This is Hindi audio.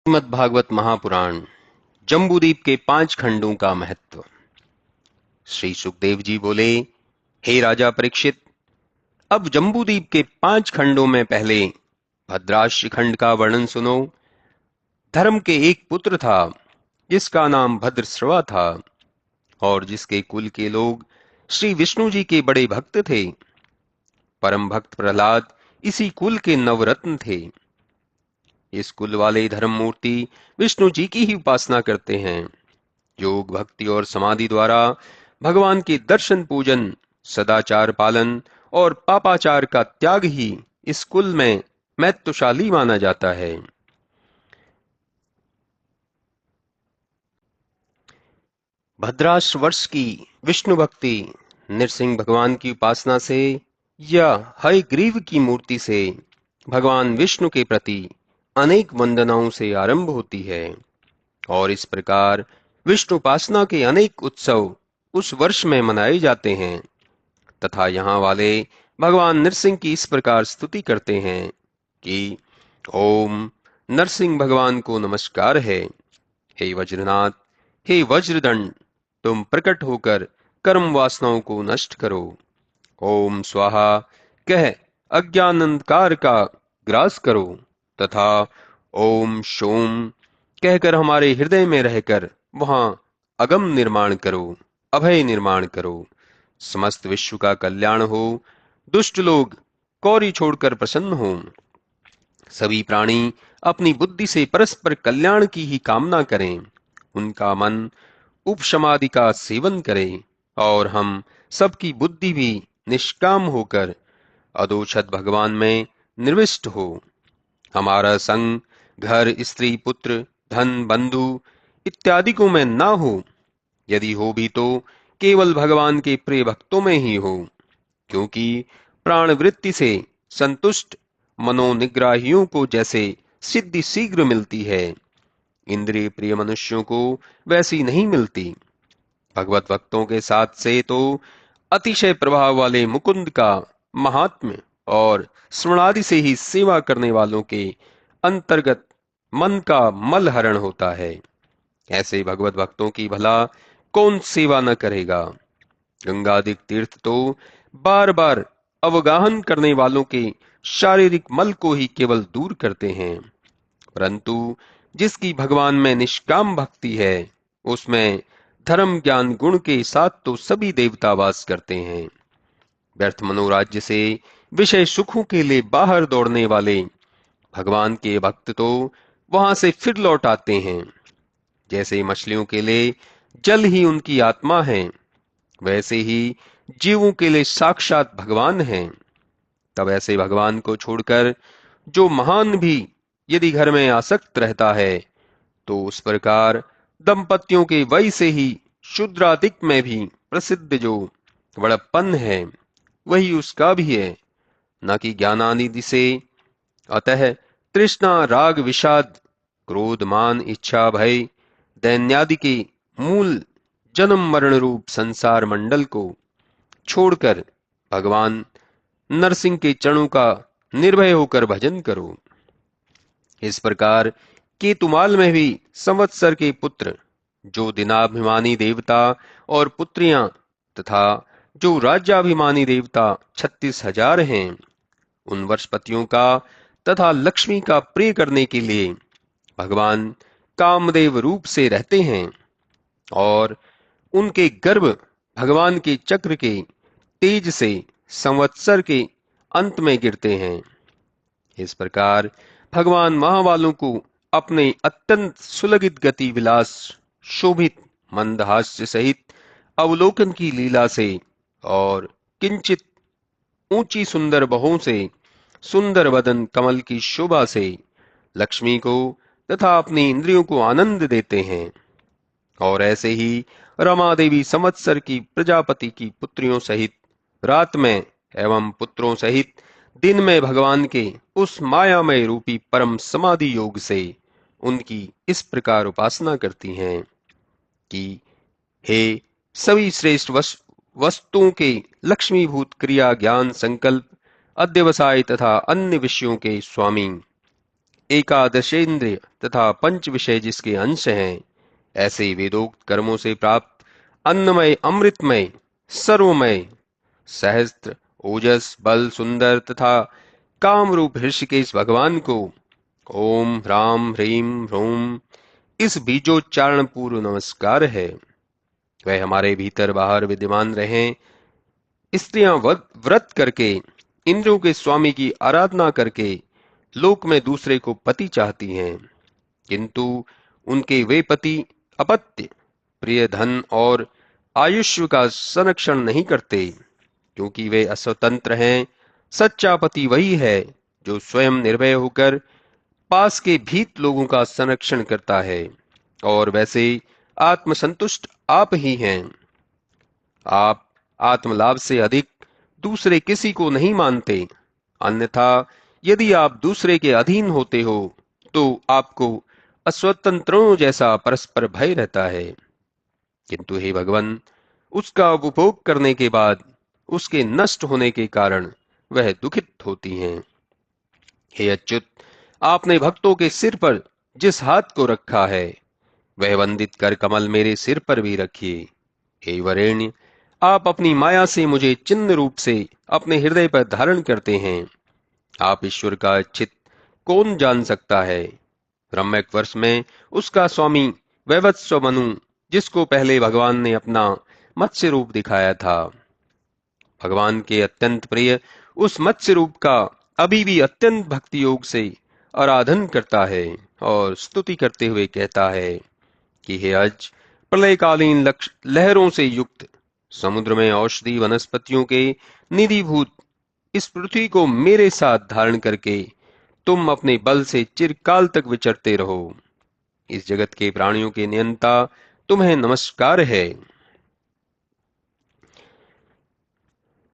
श्रीमद् भागवत महापुराण जम्बूद्वीप के 5 खंडों का महत्व। श्री सुखदेव जी बोले, हे राजा परीक्षित, अब जम्बूद्वीप के 5 खंडों में पहले भद्राश्र खंड का वर्णन सुनो। धर्म के एक पुत्र था जिसका नाम भद्रश्रवा था और जिसके कुल के लोग श्री विष्णु जी के बड़े भक्त थे। परम भक्त प्रहलाद इसी कुल के नवरत्न थे। इस कुल वाले धर्म मूर्ति विष्णु जी की ही उपासना करते हैं। योग, भक्ति और समाधि द्वारा भगवान के दर्शन, पूजन, सदाचार पालन और पापाचार का त्याग ही इस कुल में महत्वशाली माना जाता है। भद्राश्र वर्ष की विष्णु भक्ति नृसिंह भगवान की उपासना से या हयग्रीव की मूर्ति से भगवान विष्णु के प्रति अनेक वंदनाओं से आरंभ होती है और इस प्रकार विष्णु उपासना के अनेक उत्सव उस वर्ष में मनाए जाते हैं तथा यहाँ वाले भगवान नरसिंह की इस प्रकार स्तुति करते हैं कि ओम नरसिंह भगवान को नमस्कार है। हे वज्रनाथ, हे वज्रदंड, तुम प्रकट होकर कर्म वासनाओं को नष्ट करो। ओम स्वाहा कह अज्ञान अंधकार का ग्रास करो तथा ओम शोम कहकर हमारे हृदय में रहकर वहां अगम निर्माण करो, अभय निर्माण करो। समस्त विश्व का कल्याण हो, दुष्ट लोग कौरी छोड़कर प्रसन्न हो, सभी प्राणी अपनी बुद्धि से परस्पर कल्याण की ही कामना करें, उनका मन उपशमादि का सेवन करे और हम सबकी बुद्धि भी निष्काम होकर अदोषद भगवान में निर्विष्ट हो। हमारा संग घर, स्त्री, पुत्र, धन, बंधु इत्यादि को में ना हो, यदि हो भी तो केवल भगवान के प्रिय भक्तों में ही हो, क्योंकि प्राण वृत्ति से संतुष्ट मनोनिग्राहियों को जैसे सिद्धि शीघ्र मिलती है, इंद्रिय प्रिय मनुष्यों को वैसी नहीं मिलती। भगवत भक्तों के साथ से तो अतिशय प्रभाव वाले मुकुंद का महात्म्य और स्मरणादि से ही सेवा करने वालों के अंतर्गत मन का मल हरण होता है। ऐसे भगवत भक्तों की भला कौन सेवा न करेगा। गंगादिक तीर्थ तो बार बार अवगाहन करने वालों के शारीरिक मल को ही केवल दूर करते हैं, परंतु जिसकी भगवान में निष्काम भक्ति है उसमें धर्म, ज्ञान, गुण के साथ तो सभी देवता वास करते हैं। व्यर्थ मनोराज्य से विषय सुखों के लिए बाहर दौड़ने वाले भगवान के भक्त तो वहां से फिर लौट आते हैं। जैसे मछलियों के लिए जल ही उनकी आत्मा है, वैसे ही जीवों के लिए साक्षात भगवान हैं। तब ऐसे भगवान को छोड़कर जो महान भी यदि घर में आसक्त रहता है, तो उस प्रकार दंपतियों के वय से ही शूद्रादिक में भी प्रसिद्ध जो बड़प्पन है वही उसका भी है, न कि ज्ञानानिधि से। अतः तृष्णा, राग, विषाद, क्रोध, मान, इच्छा, भय, दैन्यादि के मूल जन्म मरण रूप संसार मंडल को छोड़कर भगवान नरसिंह के चरणों का निर्भय होकर भजन करो। इस प्रकार केतुमाल में भी संवत्सर के पुत्र जो दिनाभिमानी देवता और पुत्रियां तथा जो राज्याभिमानी देवता 36,000 हैं, उन वर्षपतियों का तथा लक्ष्मी का प्रिय करने के लिए भगवान कामदेव रूप से रहते हैं और उनके गर्भ भगवान के चक्र के तेज से संवत्सर के अंत में गिरते हैं। इस प्रकार भगवान महावालों को अपने अत्यंत सुलगित गति विलास, शोभित मंदहास्य सहित अवलोकन की लीला से और किंचित ऊंची सुंदर बहों से, सुंदर वदन कमल की शोभा से लक्ष्मी को तथा अपनी इंद्रियों को आनंद देते हैं। और ऐसे ही रमा देवी संवत्सर की प्रजापति की पुत्रियों सहित रात में एवं पुत्रों सहित दिन में भगवान के उस मायामय रूपी परम समाधि योग से उनकी इस प्रकार उपासना करती हैं कि हे सभी श्रेष्ठ वस्तुओं के लक्ष्मीभूत क्रिया, ज्ञान, संकल्प, अध्यवसाय तथा अन्य विषयों के स्वामी, एकादशेंद्रिय तथा पंच विषय जिसके अंश हैं, ऐसे वेदोक्त कर्मों से प्राप्त अन्नमय अमृतमय सर्वमय सहस्त्र ओजस बल सुंदर तथा कामरूप ऋषिकेश भगवान को ओम ह्राम ह्रीम ह्रूम इस बीजोच्चारण पूर्व नमस्कार है। वह हमारे भीतर बाहर विद्यमान रहें। स्त्रियां व्रत करके इंद्रियों के स्वामी की आराधना करके लोक में दूसरे को पति चाहती हैं, किंतु उनके वे पति अपत्य प्रिय धन और आयुष्य का संरक्षण नहीं करते, क्योंकि वे अस्वतंत्र हैं। सच्चा पति वही है जो स्वयं निर्भय होकर पास के भीत लोगों का संरक्षण करता है, और वैसे आत्मसंतुष्ट आप ही हैं। आप आत्मलाभ से अधिक दूसरे किसी को नहीं मानते, अन्यथा यदि आप दूसरे के अधीन होते हो तो आपको अस्वतंत्रों जैसा परस्पर भय रहता है। किंतु हे भगवान, उसका उपभोग करने के बाद उसके नष्ट होने के कारण वह दुखित होती हैं। हे अच्युत, आपने भक्तों के सिर पर जिस हाथ को रखा है वह वंदित कर कमल मेरे सिर पर भी रखिए। हे वरेण्य, आप अपनी माया से मुझे चिन्ह रूप से अपने हृदय पर धारण करते हैं। आप ईश्वर का चित कौन जान सकता है? ब्रह्मक वर्ष में उसका स्वामी वैवत्स्व मनु, जिसको पहले भगवान ने अपना मत्स्य रूप दिखाया था, भगवान के अत्यंत प्रिय उस मत्स्य रूप का अभी भी अत्यंत भक्ति योग से आराधन करता है और स्तुति करते हुए कहता है कि हे अज, प्रलयकालीन लहरों से युक्त समुद्र में औषधि वनस्पतियों के निधिभूत इस पृथ्वी को मेरे साथ धारण करके तुम अपने बल से चिरकाल तक विचरते रहो। इस जगत के प्राणियों के नियंता तुम्हें नमस्कार है।